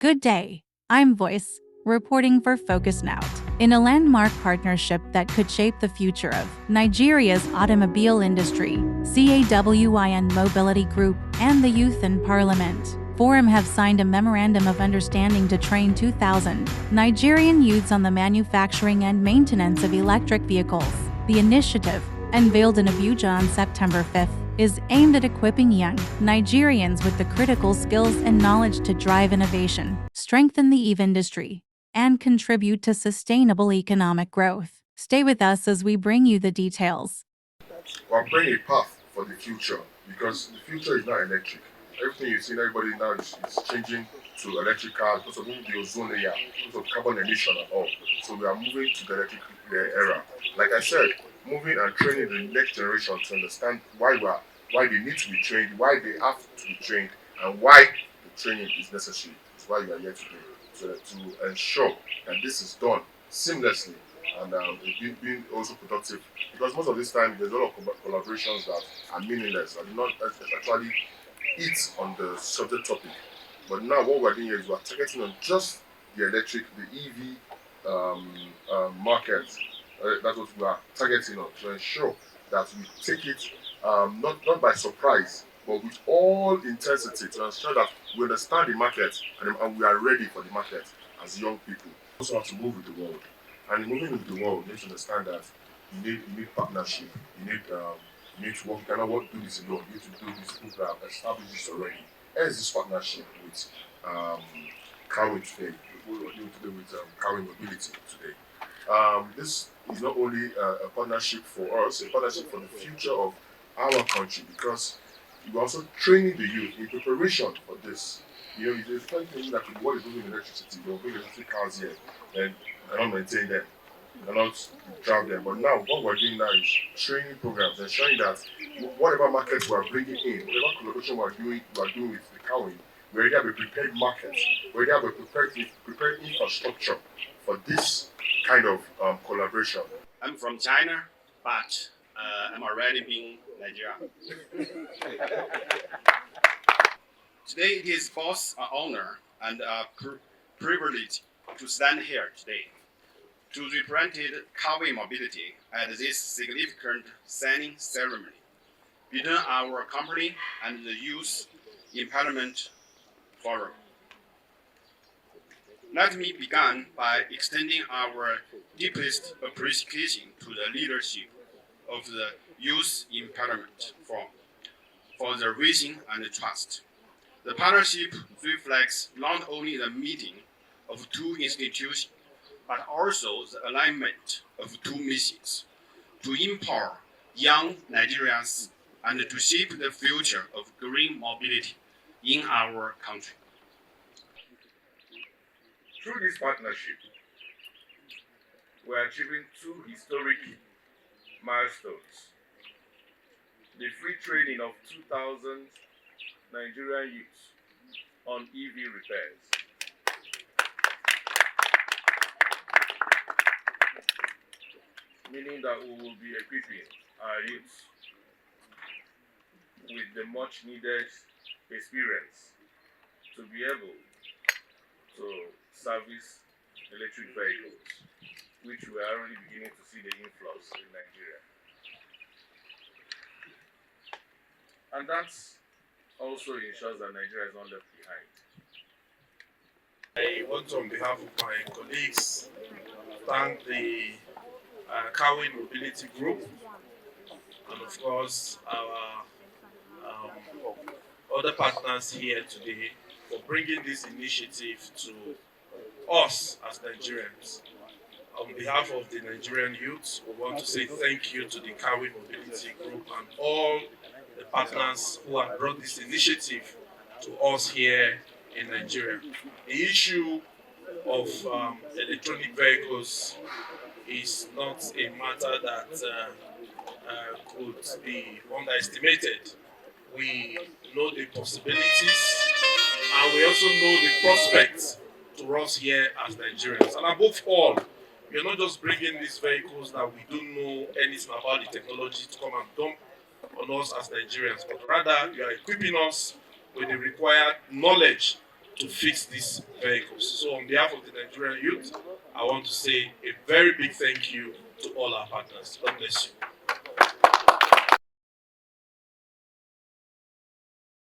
Good day. I'm Voice, reporting for FocusnowTv. In a landmark partnership that could shape the future of Nigeria's automobile industry, CAWIN Mobility Group and the Youth in Parliament Forum have signed a Memorandum of Understanding to train 2,000 Nigerian youths on the manufacturing and maintenance of electric vehicles. The initiative, unveiled in Abuja on September 5th, is aimed at equipping young Nigerians with the critical skills and knowledge to drive innovation, strengthen the EV industry, and contribute to sustainable economic growth. Stay with us as we bring you the details. We're playing a path for the future because the future is not electric. Everything you've seen, everybody now is changing to electric cars because of the ozone layer, because of carbon emission and all. So we are moving to the electric era. Like I said, moving and training the next generation to understand why they need to be trained, why they have to be trained, and why the training is necessary. That's why you are here today, to ensure that this is done seamlessly and being also productive. Because most of this time, there's a lot of collaborations that are meaningless and do not actually eat on the subject topic. But now what we're doing here is we're targeting on just the electric, the EV market. That's what we are targeting on to ensure that we take it not by surprise, but with all intensity to ensure that we understand the market and we are ready for the market as young people. We also have to move with the world. And in moving with the world, you need to understand that you need partnership. You need to work. You cannot do this alone. You need to do this. People have established this already. Hence this partnership with CAWIN today. We are doing today with CAWIN Mobility today. This is not only a partnership for us, a partnership for the future of our country, because we're also training the youth in preparation for this. You know, it's funny thing that what is moving electricity, they'll bring electric cars here, and cannot maintain them, cannot drive them. But now, what we're doing now is training programs, ensuring that whatever markets we're bringing in, whatever collaboration we're doing with the CAWIN, we already have a prepared market, we already have a prepared infrastructure for this kind of collaboration. I'm from China, but I'm already in Nigeria. Today it is both an honor and a privilege to stand here today to represent CAWIN Mobility at this significant signing ceremony between our company and the Youth in Parliament Forum. Let me begin by extending our deepest appreciation to the leadership of the Youth in Parliament Forum for their vision and trust. The partnership reflects not only the meeting of two institutions, but also the alignment of two missions: to empower young Nigerians and to shape the future of green mobility in our country. Through this partnership, we are achieving two historic milestones: the free training of 2,000 Nigerian youths on EV repairs, meaning that we will be equipping our youths with the much needed experience to be able to service electric vehicles, which we are already beginning to see the influx in Nigeria. And that's also ensures that Nigeria is not left behind. I want to, on behalf of my colleagues, thank the CAWIN Mobility Group and of course our other partners here today for bringing this initiative to us as Nigerians. On behalf of the Nigerian youth, we want to say thank you to the CAWIN Mobility Group and all the partners who have brought this initiative to us here in Nigeria. The issue of electronic vehicles is not a matter that could be underestimated. We know the possibilities and we also know the prospects to us here as Nigerians. And above all, we are not just bringing these vehicles that we don't know anything about the technology to come and dump on us as Nigerians, but rather you are equipping us with the required knowledge to fix these vehicles. So on behalf of the Nigerian youth, I want to say a very big thank you to all our partners. God bless you.